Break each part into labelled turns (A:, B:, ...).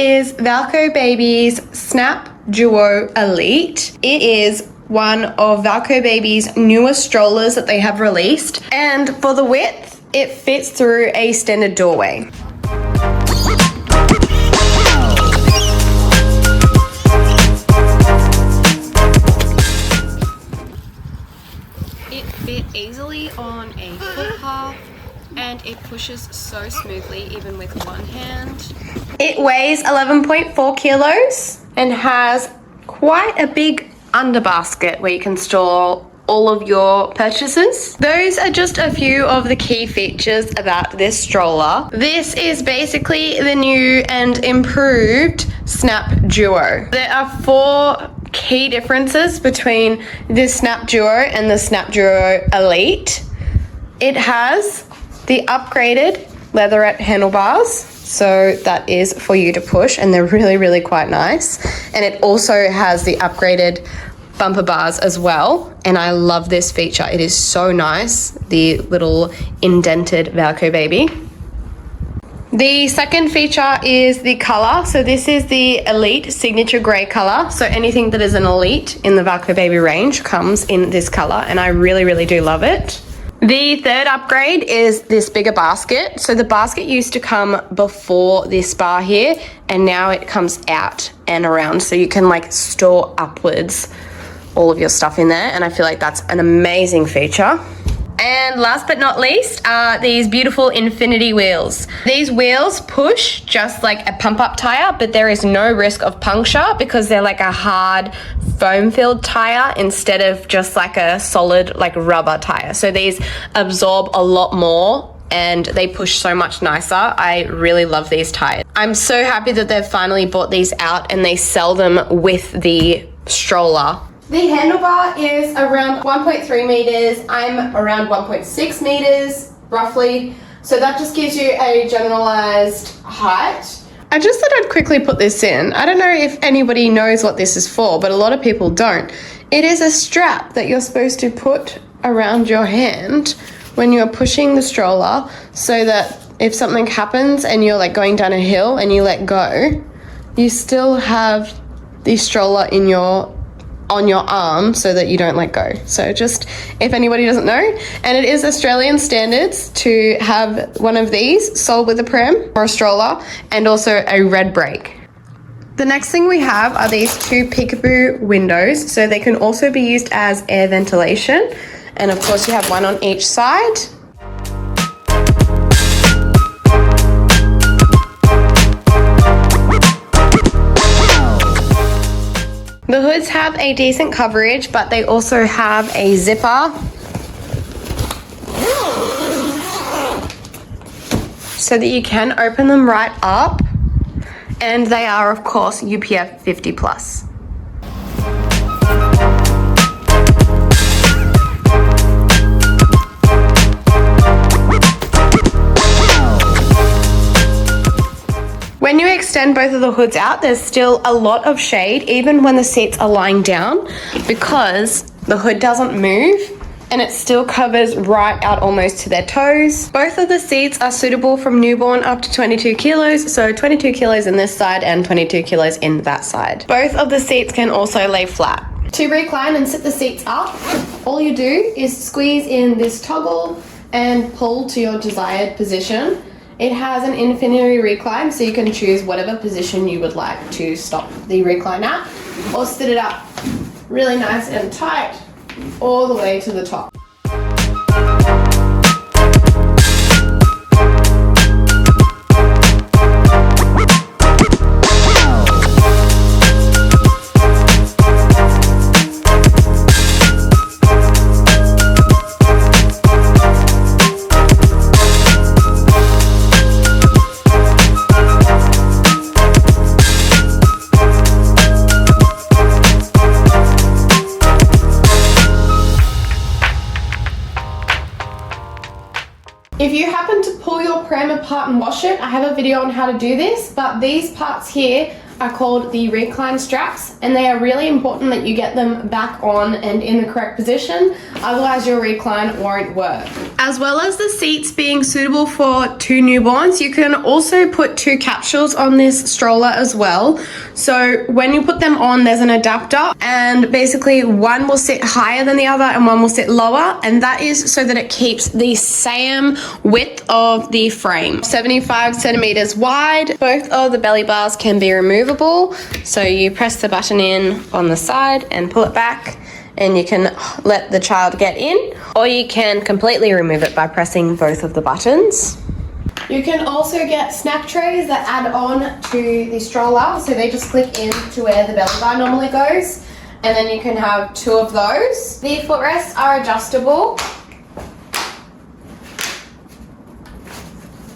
A: is Valcobaby's Snap Duo Elite. It is one of Valcobaby's newest strollers that they have released, and for the width, it fits through a standard doorway. It fit easily on a footpath, and it pushes so smoothly even with one hand. It weighs 11.4 kilos and has quite a big underbasket where you can store all of your purchases. Those are just a few of the key features about this stroller. This is basically the new and improved Snap Duo. There are 4 key differences between this Snap Duo and the Snap Duo Elite. It has the upgraded leatherette handlebars, so that is for you to push, and they're really quite nice. And it also has the upgraded bumper bars as well, and I love this feature. It is so nice, the little indented Valcobaby. The second feature is the color. So this is the Elite Signature Grey color. So anything that is an Elite in the Valcobaby range comes in this color, and I really do love it. The third upgrade is this bigger basket. So the basket used to come before this bar here, and now it comes out and around, so you can like store upwards all of your stuff in there, and I feel like that's an amazing feature. And last but not least are these beautiful infinity wheels. These wheels push just like a pump-up tire, but there is no risk of puncture because they're like a hard foam-filled tire instead of just like a solid like rubber tire. So these absorb a lot more and they push so much nicer. I really love these tires. I'm so happy that they've finally brought these out and they sell them with the stroller. The handlebar is around 1.3 meters. I'm around 1.6 meters, roughly. So that just gives you a generalized height. I just thought I'd quickly put this in. I don't know if anybody knows what this is for, but a lot of people don't. It is a strap that you're supposed to put around your hand when you're pushing the stroller, so that if something happens and you're like going down a hill and you let go, you still have the stroller in on your arm so that you don't let go. So just if anybody doesn't know, and it is Australian standards to have one of these sold with a pram or a stroller, and also a red brake. The next thing we have are these 2 peekaboo windows, so they can also be used as air ventilation, and of course you have one on each side. The hoods have a decent coverage, but they also have a zipper so that you can open them right up, and they are of course UPF 50+. When you extend both of the hoods out, there's still a lot of shade even when the seats are lying down, because the hood doesn't move and it still covers right out almost to their toes. Both of the seats are suitable from newborn up to 22 kilos, so 22 kilos in this side and 22 kilos in that side. Both of the seats can also lay flat. To recline and sit the seats up, all you do is squeeze in this toggle and pull to your desired position. It has an infinity recline, so you can choose whatever position you would like to stop the recline at, or sit it up really nice and tight all the way to the top. If you happen to pull your pram apart and wash it, I have a video on how to do this, but these parts here are called the recline straps, and they are really important that you get them back on and in the correct position, otherwise your recline won't work. As well as the seats being suitable for 2 newborns, you can also put 2 capsules on this stroller as well. So when you put them on, there's an adapter, and basically one will sit higher than the other and one will sit lower, and that is so that it keeps the same width of the frame. 75 centimeters wide. Both of the belly bars can be removable, so you press the button in on the side and pull it back, and you can let the child get in, or you can completely remove it by pressing both of the buttons. You can also get snack trays that add on to the stroller, so they just click in to where the belly bar normally goes, and then you can have 2 of those. The footrests are adjustable.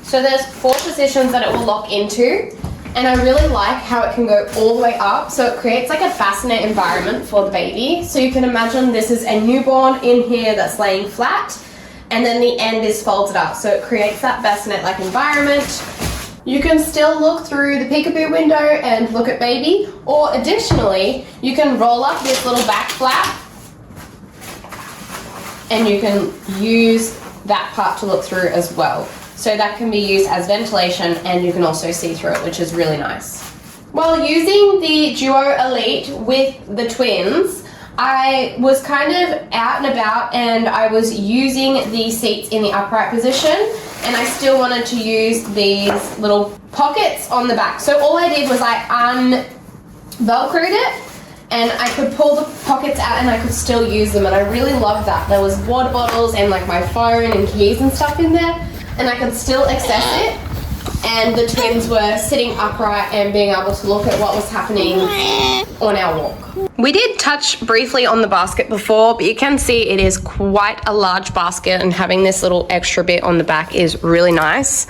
A: So there's 4 positions that it will lock into. And I really like how it can go all the way up, so it creates like a bassinet environment for the baby. So you can imagine this is a newborn in here that's laying flat, and then the end is folded up, so it creates that bassinet-like environment. You can still look through the peekaboo window and look at baby, or additionally, you can roll up this little back flap, and you can use that part to look through as well. So that can be used as ventilation, and you can also see through it, which is really nice. While using the Duo Elite with the twins, I was kind of out and about, and I was using the seats in the upright position, and I still wanted to use these little pockets on the back. So all I did was I velcroed it, and I could pull the pockets out and I could still use them, and I really loved that. There was water bottles and like my phone and keys and stuff in there, and I could still access it, and the twins were sitting upright and being able to look at what was happening on our walk. We did touch briefly on the basket before, but you can see it is quite a large basket, and having this little extra bit on the back is really nice.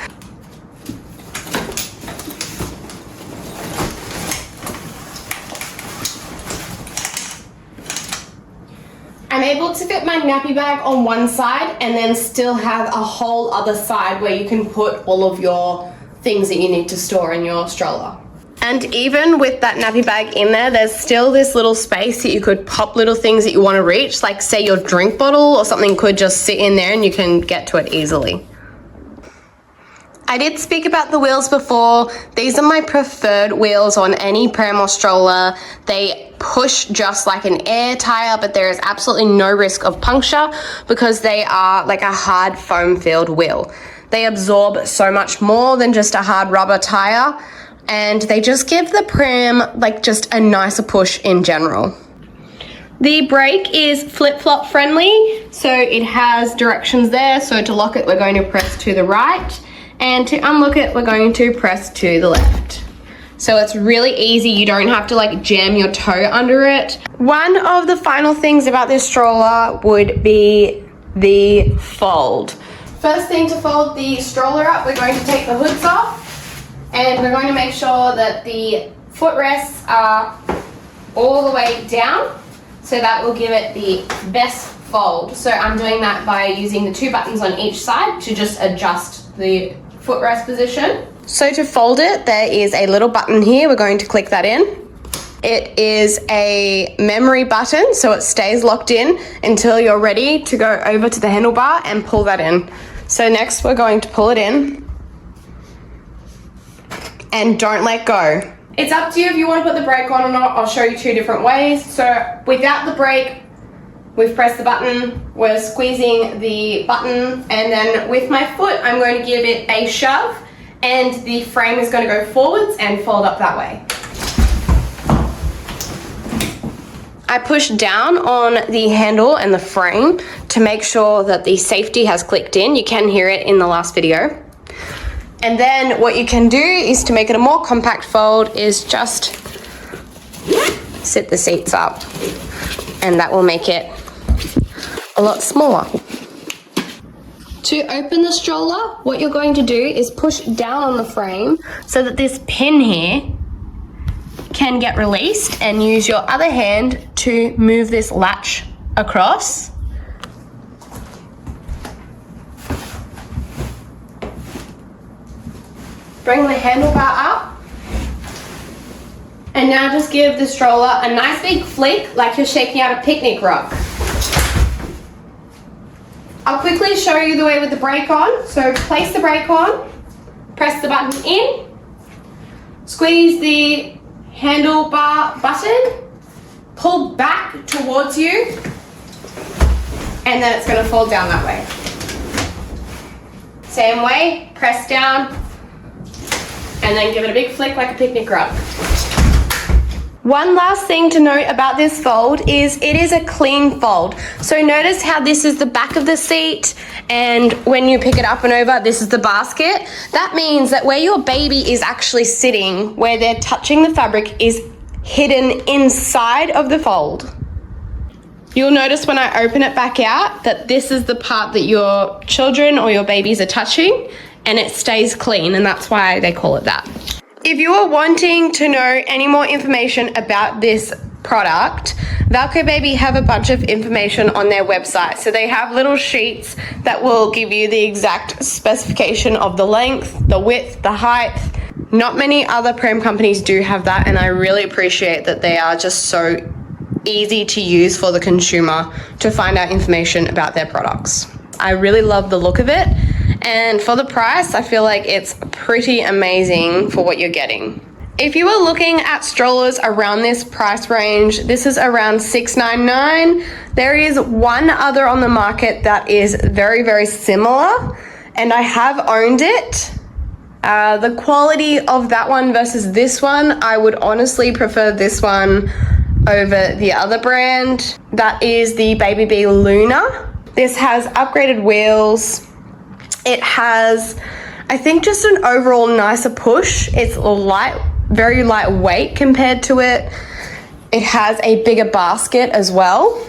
A: I'm able to fit my nappy bag on one side and then still have a whole other side where you can put all of your things that you need to store in your stroller. And even with that nappy bag in there, there's still this little space that you could pop little things that you want to reach, like say your drink bottle or something could just sit in there and you can get to it easily. I did speak about the wheels before. These are my preferred wheels on any pram or stroller. They push just like an air tire, but there is absolutely no risk of puncture because they are like a hard foam-filled wheel. They absorb so much more than just a hard rubber tire, and they just give the pram like just a nicer push in general. The brake is flip-flop friendly, so it has directions there. So to lock it, we're going to press to the right, and to unlock it, we're going to press to the left. So it's really easy. You don't have to like jam your toe under it. One of the final things about this stroller would be the fold. First thing to fold the stroller up, we're going to take the hoods off, and we're going to make sure that the footrests are all the way down, so that will give it the best fold. So I'm doing that by using the 2 buttons on each side to just adjust the footrest position. So to fold it, there is a little button here. We're going to click that in. It is a memory button, so it stays locked in until you're ready to go over to the handlebar and pull that in. So next we're going to pull it in, and don't let go. It's up to you if you want to put the brake on or not. I'll show you 2 different ways. So without the brake, we've pressed the button, we're squeezing the button, and then with my foot, I'm going to give it a shove, and the frame is going to go forwards and fold up that way. I push down on the handle and the frame to make sure that the safety has clicked in. You can hear it in the last video. And then what you can do is to make it a more compact fold is just sit the seats up, and that will make it a lot smaller. To open the stroller, what you're going to do is push down on the frame so that this pin here can get released, and use your other hand to move this latch across. Bring the handlebar up, and now just give the stroller a nice big flick like you're shaking out a picnic rug. I'll quickly show you the way with the brake on. So place the brake on, press the button in, squeeze the handlebar button, pull back towards you, and then it's going to fall down that way. Same way, press down, and then give it a big flick like a picnic rug. One last thing to note about this fold is it is a clean fold. So notice how this is the back of the seat, and when you pick it up and over, this is the basket. That means that where your baby is actually sitting, where they're touching the fabric, is hidden inside of the fold. You'll notice when I open it back out that this is the part that your children or your babies are touching, and it stays clean, and that's why they call it that. If you are wanting to know any more information about this product, Valcobaby have a bunch of information on their website. So they have little sheets that will give you the exact specification of the length, the width, the height. Not many other pram companies do have that, and I really appreciate that they are just so easy to use for the consumer to find out information about their products. I really love the look of it, and for the price, I feel like it's pretty amazing for what you're getting. If you are looking at strollers around this price range, this is around $6.99. There is one other on the market that is very, very similar, and I have owned it. The quality of that one versus this one, I would honestly prefer this one over the other brand. That is the Baby Luna. This has upgraded wheels. It has, I think, just an overall nicer push. It's light, very lightweight compared to it. It has a bigger basket as well.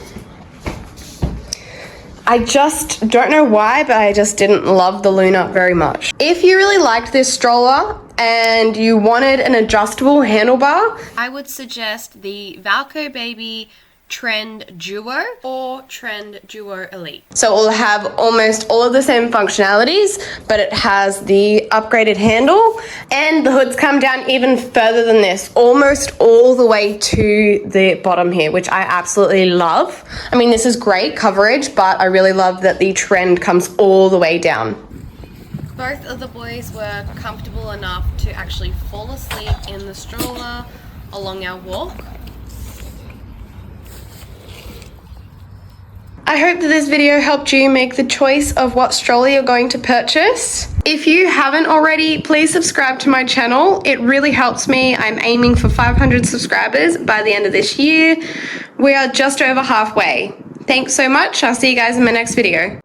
A: I just don't know why, but I just didn't love the Luna very much. If you really liked this stroller and you wanted an adjustable handlebar, I would suggest the Valcobaby Trend Duo or Trend Duo Elite. So it will have almost all of the same functionalities, but it has the upgraded handle, and the hoods come down even further than this, almost all the way to the bottom here, which I absolutely love. I mean, this is great coverage, but I really love that the Trend comes all the way down. Both of the boys were comfortable enough to actually fall asleep in the stroller along our walk. I hope that this video helped you make the choice of what stroller you're going to purchase. If you haven't already, please subscribe to my channel. It really helps me. I'm aiming for 500 subscribers by the end of this year. We are just over halfway. Thanks so much. I'll see you guys in my next video.